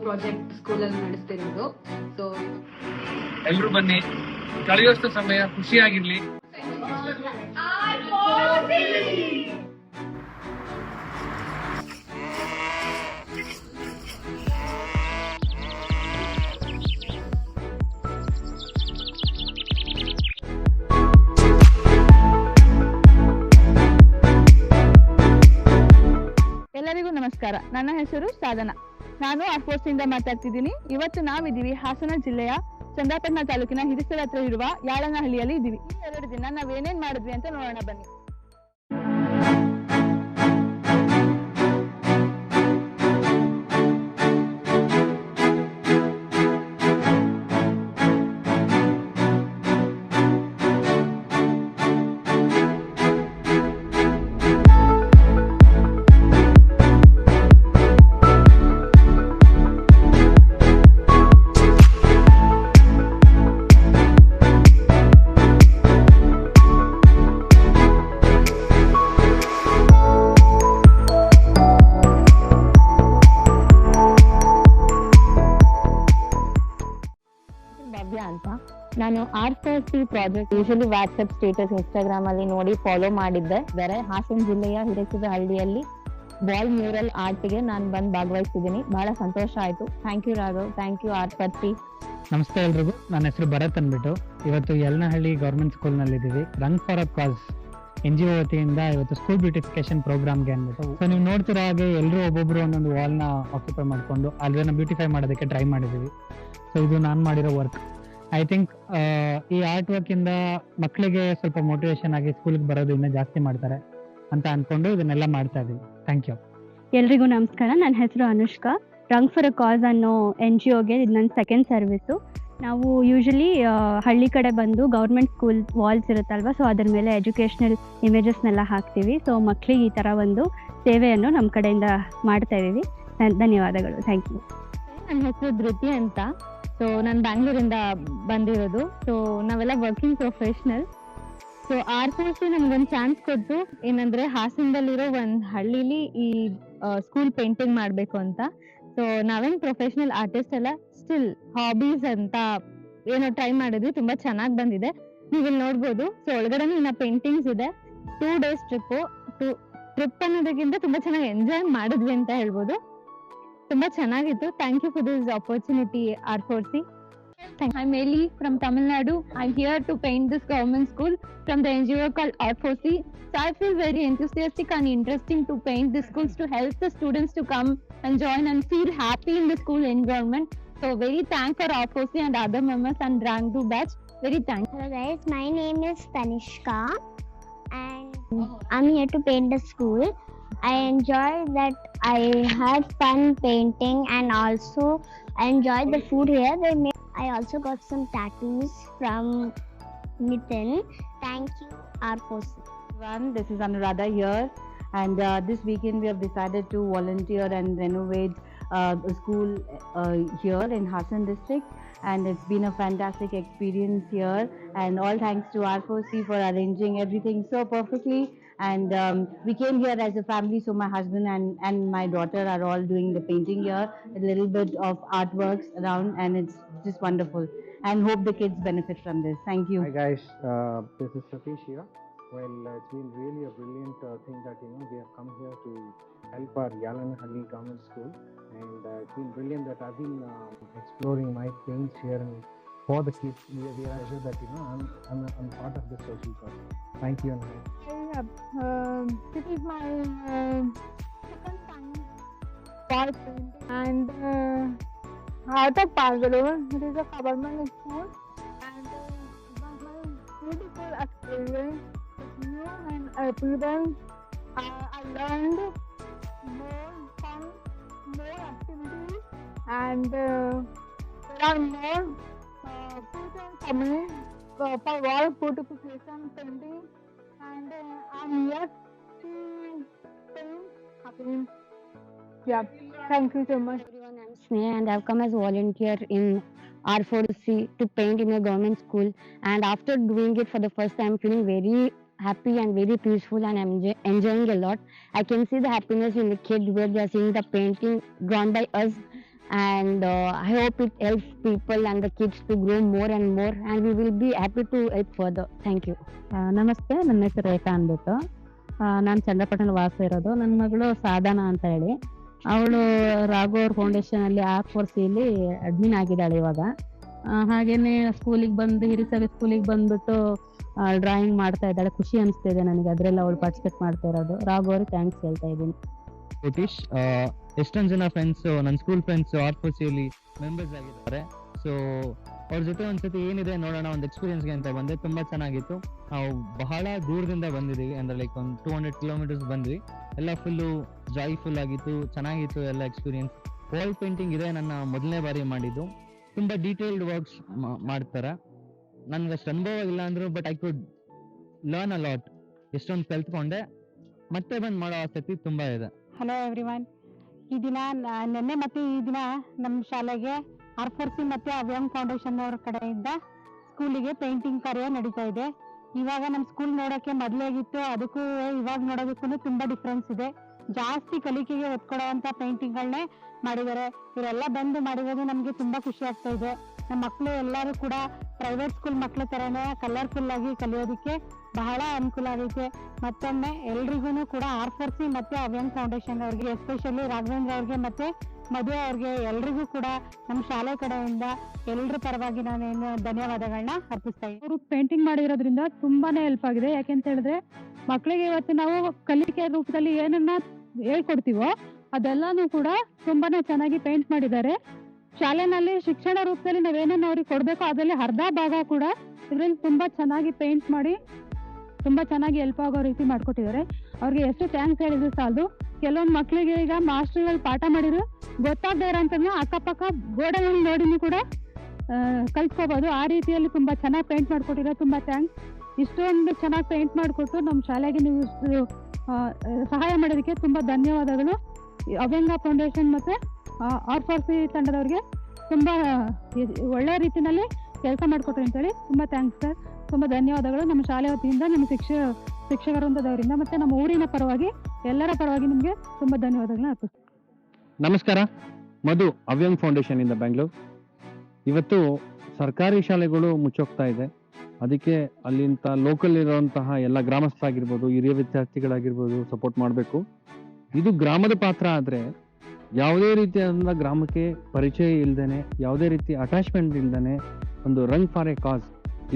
Project ಸ್ಕೂಲಲ್ಲಿ ನಡೆಸ್ತಿರೋದು. So ಎಲ್ಲರೂ ಬನ್ನಿ, ಕಳೆಯೋಷ್ಟು ಸಮಯ ಖುಷಿಯಾಗಿರ್ಲಿ. ಎಲ್ಲರಿಗೂ ನಮಸ್ಕಾರ. ನನ್ನ ಹೆಸರು ಸಾಧನಾ. ನಾನು ಆರ್ಫೋರ್ಸ್ ಇಂದ ಮಾತಾಡ್ತಿದ್ದೀನಿ. ಇವತ್ತು ನಾವಿದ್ದೀವಿ ಹಾಸನ ಜಿಲ್ಲೆಯ ಚಂದ್ರಪಟ್ಟಣ ತಾಲೂಕಿನ ಹಿರಿಸಲ ಹತ್ರ ಇರುವ ಯಾಳನಹಳ್ಳಿಯಲ್ಲಿ ಇದ್ದೀವಿ. ಈ 2 ದಿನ ನಾವೇನೇನ್ ಮಾಡಿದ್ವಿ ಅಂತ ನೋಡೋಣ ಬನ್ನಿ. ಅಂತ ನಾನು R4C project usually WhatsApp status Instagram ಅಲ್ಲಿ ನೋಡಿ ಫಾಲೋ ಮಾಡಿದ್ದೆ. ಬೇರೆ ಹಾಸನ ಜಿಲ್ಲೆಯ ಹಿರೇಕದಹಳ್ಳಿಯಲ್ಲಿ ಬಾಲ್ ಮ್ಯೂರಲ್ ಆರ್ಟ್ಗೆ ನಾನು ಬಂದು ಭಾಗವಹಿಸಿದ್ದೀನಿ. ಬಹಳ ಸಂತೋಷ ಆಯ್ತು. Thank you Raghav, thank you R4C. ನಮಸ್ತೆ ಎಲ್ರಿಗೂ, ನನ್ನ ಹೆಸರು ಭರತ್ ಅಂದ್ಬಿಟ್ಟು. ಇವತ್ತು ಯಲ್ನಹಳ್ಳಿ ಗೌರ್ಮೆಂಟ್ ಸ್ಕೂಲ್ ನಲ್ಲಿ ಇದ್ದೀವಿ. Run for a cause NGO ವತಿಯಿಂದ ಇವತ್ತು ಸ್ಕೂಲ್ ಬ್ಯೂಟಿಫಿಕೇಶನ್ ಪ್ರೋಗ್ರಾಮ್ಗೆ ಅಂದ್ಬಿಟ್ಟು. ಸೊ ನೀವು ನೋಡ್ತಿರೋ ಹಾಗೆ ಎಲ್ಲರೂ ಒಬ್ಬೊಬ್ರು ಒಂದೊಂದು ವಾಲ್ ನ ಆಕ್ಯುಪೈ ಮಾಡ್ಕೊಂಡು ಅಲ್ಲಿನ ಬ್ಯೂಟಿಫೈ ಮಾಡೋದಕ್ಕೆ ಟ್ರೈ ಮಾಡಿದೀವಿ. ಸೊ ಇದು ನಾನು ಮಾಡಿರೋ ವರ್ಕ್. ಐ ಥಿಂಕ್ ಈ ಆರ್ಟ್ ವರ್ಕ್ ಇಂದ ಮಕ್ಕಳಿಗೆ ಸ್ವಲ್ಪ ಮೋಟಿವೇಶನ್ ಆಗಿ ಸ್ಕೂಲ್ಗೆ ಬರೋದು ಇನ್ನೂ ಜಾಸ್ತಿ ಮಾಡ್ತಾರೆ ಅಂತ ಅನ್ಕೊಂಡು ಇದನ್ನೆಲ್ಲ ಮಾಡ್ತಾ ಇದೀವಿ. Thank you. ಎಲ್ರಿಗೂ ನಮಸ್ಕಾರ. ನನ್ನ ಹೆಸರು ಅನುಷ್ಕಾ. ರಂಗ್ ಫಾರ್ ಅ ಕಾಸ್ ಅನ್ನೋ NGOಗೆ ಇದು ನನ್ನ ಸೆಕೆಂಡ್ ಸರ್ವಿಸು. ನಾವು ಯೂಶಲಿ ಹಳ್ಳಿ ಕಡೆ ಬಂದು ಗೌರ್ಮೆಂಟ್ ಸ್ಕೂಲ್ ವಾಲ್ಸ್ ಇರುತ್ತಲ್ವ, ಸೊ ಅದ್ರ ಮೇಲೆ ಎಜುಕೇಷ್ನಲ್ ಇಮೇಜಸ್ನೆಲ್ಲ ಹಾಕ್ತೀವಿ. ಸೊ ಮಕ್ಕಳಿಗೆ ಈ ಥರ ಒಂದು ಸೇವೆಯನ್ನು ನಮ್ಮ ಕಡೆಯಿಂದ ಮಾಡ್ತಾ ಇದ್ದೀವಿ. ಧನ್ಯವಾದಗಳು. Thank you. ನನ್ನ ಹೆಸರು ಧೃತಿ ಅಂತ. ಸೊ ನಾನು ಬ್ಯಾಂಗ್ಳೂರಿಂದ ಬಂದಿರೋದು. ಸೊ ನಾವೆಲ್ಲ ವರ್ಕಿಂಗ್ ಪ್ರೊಫೆಷ್ನಲ್. ಸೊ R4C ನಮ್ಗೊಂದು ಚಾನ್ಸ್ ಕೊಟ್ಟು ಏನಂದ್ರೆ ಹಾಸನದಲ್ಲಿರೋ ಒಂದು ಹಳ್ಳಿಲಿ ಈ ಸ್ಕೂಲ್ ಪೇಂಟಿಂಗ್ ಮಾಡಬೇಕು ಅಂತ. ಸೊ ನಾವೇನು ಪ್ರೊಫೆಷ್ನಲ್ ಆರ್ಟಿಸ್ಟ್ ಅಲ್ಲ, ಸ್ಟಿಲ್ ಹಾಬೀಸ್ ಅಂತ ಏನೋ ಟ್ರೈ ಮಾಡಿದ್ವಿ. ತುಂಬಾ ಚೆನ್ನಾಗಿ ಬಂದಿದೆ, ನೀವು ಇಲ್ಲಿ ನೋಡ್ಬೋದು. ಸೊ ಒಳಗಡೆ ಇನ್ನ ಪೇಂಟಿಂಗ್ಸ್ ಇದೆ. 2 days ಟ್ರಿಪ್ ಅನ್ನೋದಕ್ಕಿಂತ ತುಂಬಾ ಚೆನ್ನಾಗಿ ಎಂಜಾಯ್ ಮಾಡಿದ್ವಿ ಅಂತ ಹೇಳ್ಬೋದು. ತುಂಬಾ ಚೆನ್ನಾಗಿತ್ತು. Thank you for this opportunity R4C. I'm Eli from Tamil Nadu. I'm here to paint this government school from the NGO called R4C. So I feel very enthusiastic and interesting to paint the schools to help the students to come and join and feel happy in the school environment. So very thanks for R4C and other members and Rank 2 batch. Very thanks. Hello guys, my name is Tanishka and I'm here to paint the school. I enjoyed that. I had fun painting and also I enjoyed the food here. I also got some tattoos from Nitin. Thank you R4C. This is Anuradha here, and this weekend we have decided to volunteer and renovate a school here in Hassan district, and it's been a fantastic experience here, and all thanks to R4C for arranging everything so perfectly. And we came here as a family, so my husband and my daughter are all doing the painting here, a little bit of artworks around, and it's just wonderful, and hope the kids benefit from this. Thank you. Hi guys, this is Satish here. Well, it's been really a brilliant thing that we have come here to help our Yalanahali Government School, and it's been brilliant that I've been exploring my paints here and for the kids. We are sure that I'm part of this social cause. Thank you. This is my second time wall painting and out of Bangalore. It is a government school and it was my beautiful experience with you and everyone. I learned more fun, more activities, and there are more people coming for wall beautification painting. And I'm here to paint happy. Yeah, thank you so much. Everyone, I'm Sneha and I've come as a volunteer in R4C to paint in a government school. And after doing it for the first time, I'm feeling very happy and very peaceful, and I'm enjoying a lot. I can see the happiness in the kids where they are seeing the painting drawn by us and I hope it helps people and the kids to grow more and more, and we will be happy to help further. Thank you. ನಮಸ್ತೆ, ನನ್ನ ಹೆಸರು ರೇಖಾ ಅಂದ್ಬಿಟ್ಟು. ನಾನು ಚಂದ್ರಪಟ್ಟಣ ವಾಸ ಇರೋದು. ನನ್ನ ಮಗಳು ಸಾಧನಾ ಅಂತ ಹೇಳಿ, ಅವಳು ರಾಘೋರ್ ಫೌಂಡೇಶನ್ ಅಲ್ಲಿ R4Cಲಿ ಅಡ್ಮಿನ್ ಆಗಿದ್ದಾಳೆ ಇವಾಗ. ಹಾಗೇನೆ ಸ್ಕೂಲಿಗೆ ಬಂದು ಹಿರಿಸಭೆ ಸ್ಕೂಲಿಗೆ ಬಂದ್ಬಿಟ್ಟು ಡ್ರಾಯಿಂಗ್ ಮಾಡ್ತಾ ಇದ್ದಾಳೆ. ಖುಷಿ ಅನಿಸ್ತಾ ಇದೆ ನನಗೆ ಅದ್ರೆಲ್ಲ ಅವಳು ಪಾರ್ಟಿಸಿಪೇಟ್ ಮಾಡ್ತಾ ಇರೋದು. ರಾಘೋರ್ ಥ್ಯಾಂಕ್ಸ್ ಹೇಳ್ತಾ ಇದ್ದೀನಿ. ಸತೀಶ್, ಎಷ್ಟೊಂದು ಜನ ಫ್ರೆಂಡ್ಸ್, ನನ್ನ ಸ್ಕೂಲ್ ಫ್ರೆಂಡ್ಸ್ R4Cಲಿ ಮೆಂಬರ್ಸ್ ಆಗಿದ್ದಾರೆ. ಸೊ ಅವ್ರ ಜೊತೆ ಒಂದ್ಸತಿ ಏನಿದೆ ನೋಡೋಣ ಒಂದು ಎಕ್ಸ್ಪೀರಿಯನ್ಸ್ಗೆ ಅಂತ ಬಂದೆ. ತುಂಬಾ ಚೆನ್ನಾಗಿತ್ತು. ನಾವು ಬಹಳ ದೂರದಿಂದ ಬಂದಿದ್ದೀವಿ, ಅಂದ್ರೆ ಲೈಕ್ ಒಂದು 200 ಕಿಲೋಮೀಟರ್ಸ್ ಬಂದ್ವಿ. ಎಲ್ಲ ಫುಲ್ಲು ಜಾಯ್ಫುಲ್ ಆಗಿತ್ತು, ಚೆನ್ನಾಗಿತ್ತು ಎಲ್ಲ ಎಕ್ಸ್ಪೀರಿಯನ್ಸ್. ವಾಲ್ ಪೇಂಟಿಂಗ್ ಇದೆ ನನ್ನ ಮೊದಲನೇ ಬಾರಿ ಮಾಡಿದ್ದು. ತುಂಬಾ ಡೀಟೇಲ್ಡ್ ವರ್ಕ್ಸ್ ಮಾಡ್ತಾರೆ. ನನ್ಗೆ ಅಷ್ಟು ಅನುಭವ ಇಲ್ಲ ಅಂದ್ರು, but I could learn a lot. ಎಷ್ಟೊಂದು ಕಲ್ತ್ಕೊಂಡೆ. ಮತ್ತೆ ಬಂದು ಮಾಡೋ ಆಸಕ್ತಿ ತುಂಬಾ ಇದೆ. ಹಲೋ ಎವ್ರಿವನ್, ಈ ದಿನ ನಿನ್ನೆ ಮತ್ತು ಈ ದಿನ ನಮ್ಮ ಶಾಲೆಗೆ R4C ಮತ್ತು ಅವ್ಯಾಂಗ್ ಫೌಂಡೇಶನ್ ಅವ್ರ ಕಡೆಯಿಂದ ಸ್ಕೂಲಿಗೆ ಪೇಂಟಿಂಗ್ ಕಾರ್ಯ ನಡೀತಾ ಇದೆ. ಇವಾಗ ನಮ್ಮ ಸ್ಕೂಲ್ ನೋಡೋಕ್ಕೆ ಮೊದಲಾಗಿತ್ತು, ಅದಕ್ಕೂ ಇವಾಗ ನೋಡೋದಕ್ಕೂ ತುಂಬಾ ಡಿಫ್ರೆನ್ಸ್ ಇದೆ. ಜಾಸ್ತಿ ಕಲಿಕೆಗೆ ಒತ್ತು ಕೊಡುವಂತ ಪೇಂಟಿಂಗ್ಗಳನ್ನೇ ಮಾಡಿದ್ದಾರೆ. ಇವರೆಲ್ಲ ಬಂದು ಮಾಡಿರೋದು ನಮಗೆ ತುಂಬಾ ಖುಷಿ ಆಗ್ತಾ ಇದೆ. ನಮ್ಮ ಮಕ್ಕಳು ಎಲ್ಲರೂ ಕೂಡ ಪ್ರೈವೇಟ್ ಸ್ಕೂಲ್ ಮಕ್ಕಳ ತರನೇ ಕಲರ್ಫುಲ್ ಆಗಿ ಕಲಿಯೋದಕ್ಕೆ ಬಹಳ ಅನುಕೂಲ ಆಗೈತೆ. ಮತ್ತೊಮ್ಮೆ ಎಲ್ರಿಗೂ ಕೂಡ R4C ಮತ್ತೆ ಅವ್ಯಾಂಗ್ ಫೌಂಡೇಶನ್ ಅವ್ರಿಗೆ, ಎಸ್ಪೆಷಲಿ ರಾಘವೇಂದ್ರ ಅವ್ರಿಗೆ ಮತ್ತೆ ಮದುವೆ ಅವ್ರಿಗೆ ಎಲ್ರಿಗೂ ಕೂಡ ನಮ್ಮ ಶಾಲೆ ಕಡೆಯಿಂದ ಎಲ್ಲರ ಪರವಾಗಿ ನಾನೇನು ಧನ್ಯವಾದಗಳನ್ನ ಅರ್ಪಿಸ್ತಾ ಇದ್ದೀನಿ. ಅವರು ಪೇಂಟಿಂಗ್ ಮಾಡಿರೋದ್ರಿಂದ ತುಂಬಾನೇ ಹೆಲ್ಪ್ ಆಗಿದೆ. ಯಾಕೆಂತ ಹೇಳಿದ್ರೆ ಮಕ್ಕಳಿಗೆ ಇವತ್ತು ನಾವು ಕಲಿಕೆ ರೂಪದಲ್ಲಿ ಏನನ್ನ ಹೇಳ್ಕೊಡ್ತೀವೋ ಅದೆಲ್ಲಾನು ಕೂಡ ತುಂಬಾನೇ ಚೆನ್ನಾಗಿ ಪೇಂಟ್ ಮಾಡಿದ್ದಾರೆ. ಶಾಲೆನಲ್ಲಿ ಶಿಕ್ಷಣ ರೂಪದಲ್ಲಿ ನಾವೇನೇನು ಅವ್ರಿಗೆ ಕೊಡ್ಬೇಕೋ ಅದರಲ್ಲಿ ಅರ್ಧ ಭಾಗ ಕೂಡ ಇದ್ರಲ್ಲಿ ತುಂಬಾ ಚೆನ್ನಾಗಿ ಪೇಂಟ್ ಮಾಡಿ ತುಂಬಾ ಚೆನ್ನಾಗಿ ಹೆಲ್ಪ್ ಆಗೋ ರೀತಿ ಮಾಡ್ಕೊಟ್ಟಿದ್ದಾರೆ. ಅವ್ರಿಗೆ ಎಷ್ಟು ಥ್ಯಾಂಕ್ಸ್ ಹೇಳಿದ್ರು ಸಾಲದು. ಕೆಲವೊಂದು ಮಕ್ಕಳಿಗೆ ಈಗ ಮಾಸ್ಟರ್ಗಳು ಪಾಠ ಮಾಡಿದ್ರು ಗೊತ್ತಾಗದೇ ಇರೋಂಥದ್ನ ಅಕ್ಕಪಕ್ಕ ಗೋಡೆಗಳನ್ನ ನೋಡಿನೂ ಕೂಡ ಕಲ್ತ್ಕೋಬಹುದು. ಆ ರೀತಿಯಲ್ಲಿ ತುಂಬಾ ಚೆನ್ನಾಗಿ ಪೇಂಟ್ ಮಾಡ್ಕೊಟ್ಟಿರೋ ತುಂಬಾ ಥ್ಯಾಂಕ್ಸ್. ಇಷ್ಟೊಂದು ಚೆನ್ನಾಗಿ ಪೇಂಟ್ ಮಾಡಿಕೊಟ್ಟು ನಮ್ಮ ಶಾಲೆಗೆ ನೀವು ಸಹಾಯ ಮಾಡೋದಕ್ಕೆ ತುಂಬಾ ಧನ್ಯವಾದಗಳು. ಅವ್ಯಾಂಗ ಫೌಂಡೇಶನ್ ಮತ್ತೆ R4C ತಂಡದವ್ರಿಗೆ ತುಂಬಾ ಒಳ್ಳೆ ರೀತಿನಲ್ಲಿ ಕೆಲಸ ಮಾಡಿಕೊಟ್ರಿ ಅಂತೇಳಿ ತುಂಬಾ ಥ್ಯಾಂಕ್ಸ್ ಸರ್. ತುಂಬಾ ಧನ್ಯವಾದಗಳು. ನಮ್ಮ ಶಾಲೆ ವತಿಯಿಂದ, ನಮ್ಮ ಶಿಕ್ಷಕ ವೃಂದದವರಿಂದ ಮತ್ತೆ ನಮ್ಮ ಊರಿನ ಪರವಾಗಿ ಎಲ್ಲರ ಪರವಾಗಿ ನಿಮಗೆ ತುಂಬಾ ಧನ್ಯವಾದಗಳನ್ನ ಅರ್ಪಿಸ್ತೀನಿ. ನಮಸ್ಕಾರ, ಮಧು, ಅವ್ಯಾಂಗ್ ಫೌಂಡೇಶನ್ ಇಂದ ಬೆಂಗಳೂರು. ಇವತ್ತು ಸರ್ಕಾರಿ ಶಾಲೆಗಳು ಮುಚ್ಚೋಗ್ತಾ ಇದೆ. ಅದಕ್ಕೆ ಅಲ್ಲಿಂತ ಲೋಕಲ್ ಇರುವಂತಹ ಎಲ್ಲ ಗ್ರಾಮಸ್ಥರಾಗಿರ್ಬೋದು, ಹಿರಿಯ ವಿದ್ಯಾರ್ಥಿಗಳಾಗಿರ್ಬೋದು ಸಪೋರ್ಟ್ ಮಾಡಬೇಕು. ಇದು ಗ್ರಾಮದ ಪಾತ್ರ. ಆದರೆ ಯಾವುದೇ ರೀತಿಯಾದ ಗ್ರಾಮಕ್ಕೆ ಪರಿಚಯ ಇಲ್ದೇನೆ, ಯಾವುದೇ ರೀತಿ ಅಟ್ಯಾಚ್ಮೆಂಟ್ ಇಲ್ದೇನೆ ಒಂದು ರನ್ ಫಾರ್ ಎ ಕಾಸ್,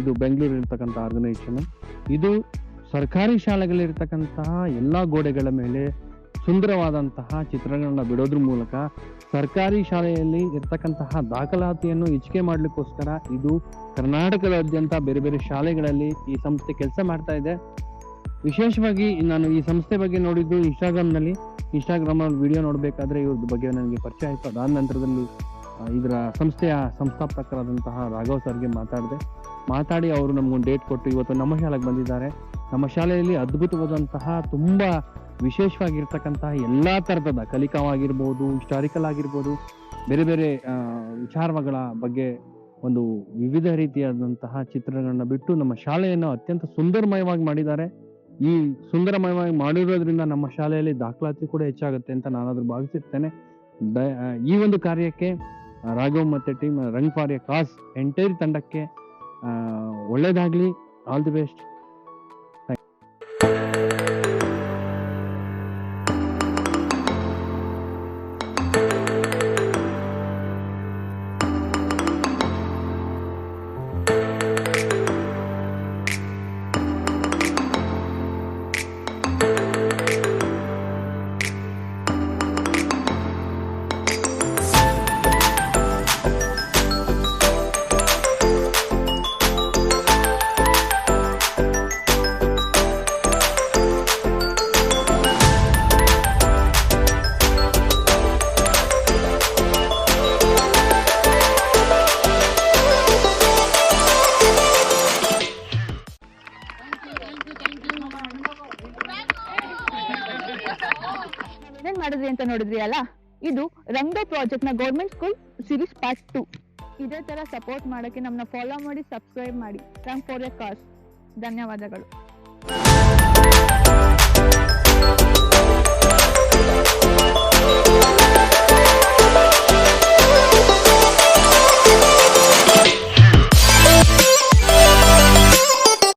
ಇದು ಬೆಂಗಳೂರು ಇರ್ತಕ್ಕಂಥ ಆರ್ಗನೈಸೇಷನ್. ಇದು ಸರ್ಕಾರಿ ಶಾಲೆಗಳಿರ್ತಕ್ಕಂತಹ ಎಲ್ಲ ಗೋಡೆಗಳ ಮೇಲೆ ಸುಂದರವಾದಂತಹ ಚಿತ್ರಗಳನ್ನ ಬಿಡೋದ್ರ ಮೂಲಕ ಸರ್ಕಾರಿ ಶಾಲೆಯಲ್ಲಿ ಇರ್ತಕ್ಕಂತಹ ದಾಖಲಾತಿಯನ್ನು ಹೆಚ್ಚಿಗೆ ಮಾಡ್ಲಿಕ್ಕೋಸ್ಕರ ಇದು ಕರ್ನಾಟಕದಾದ್ಯಂತ ಬೇರೆ ಬೇರೆ ಶಾಲೆಗಳಲ್ಲಿ ಈ ಸಂಸ್ಥೆ ಕೆಲಸ ಮಾಡ್ತಾ ಇದೆ. ವಿಶೇಷವಾಗಿ ನಾನು ಈ ಸಂಸ್ಥೆ ಬಗ್ಗೆ ನೋಡಿದ್ದು ಇನ್ಸ್ಟಾಗ್ರಾಮ್ ಅಲ್ಲಿ ವಿಡಿಯೋ ನೋಡ್ಬೇಕಾದ್ರೆ ಇವ್ರ ಬಗ್ಗೆ ನನಗೆ ಪರಿಚಯ ಆಯ್ತು. ಅದಾದ ನಂತರದಲ್ಲಿ ಇದರ ಸಂಸ್ಥೆಯ ಸಂಸ್ಥಾಪಕರಾದಂತಹ ರಾಘವ್ ಸರ್ಗೆ ಮಾತಾಡಿ ಅವರು ನಮ್ಗೊಂದು ಡೇಟ್ ಕೊಟ್ಟು ಇವತ್ತು ನಮ್ಮ ಶಾಲೆಗೆ ಬಂದಿದ್ದಾರೆ. ನಮ್ಮ ಶಾಲೆಯಲ್ಲಿ ಅದ್ಭುತವಾದಂತಹ ತುಂಬಾ ವಿಶೇಷವಾಗಿರ್ತಕ್ಕಂತಹ ಎಲ್ಲಾ ತರಹದ ಕಲಿಕಾವಾಗಿರ್ಬೋದು, ಹಿಸ್ಟಾರಿಕಲ್ ಆಗಿರ್ಬೋದು, ಬೇರೆ ಬೇರೆ ವಿಚಾರಗಳ ಬಗ್ಗೆ ಒಂದು ವಿವಿಧ ರೀತಿಯಾದಂತಹ ಚಿತ್ರಗಳನ್ನ ಬಿಟ್ಟು ನಮ್ಮ ಶಾಲೆಯನ್ನು ಅತ್ಯಂತ ಸುಂದರಮಯವಾಗಿ ಮಾಡಿದ್ದಾರೆ. ಈ ಸುಂದರಮಯವಾಗಿ ಮಾಡಿರೋದ್ರಿಂದ ನಮ್ಮ ಶಾಲೆಯಲ್ಲಿ ದಾಖಲಾತಿ ಕೂಡ ಹೆಚ್ಚಾಗುತ್ತೆ ಅಂತ ನಾನಾದ್ರೂ ಭಾವಿಸಿರ್ತೇನೆ. ಈ ಒಂದು ಕಾರ್ಯಕ್ಕೆ ರಾಘವ್ ಮತ್ತೆ team run for a cause entire ತಂಡಕ್ಕೆ ಒಳ್ಳೇದಾಗ್ಲಿ. All the best. ಮಾಡಿದ್ರಿ ಅಂತ ನೋಡಿದ್ರಿ ಅಲ್ಲ, ಇದು ರಂಗೋ ಪ್ರಾಜೆಕ್ಟ್ ನ ಗೌರ್ಮೆಂಟ್ ಸ್ಕೂಲ್ ಸೀರೀಸ್ ಪಾರ್ಟ್ 2. ಇದೇ ತರ ಸಪೋರ್ಟ್ ಮಾಡಕ್ಕೆ ನಮ್ಮನ್ನ ಫಾಲೋ ಮಾಡಿ, ಸಬ್ಸ್ಕ್ರೈಬ್ ಮಾಡಿ. ರನ್ ಫಾರ್ ಎ ಕಾಸ್. ಧನ್ಯವಾದಗಳು.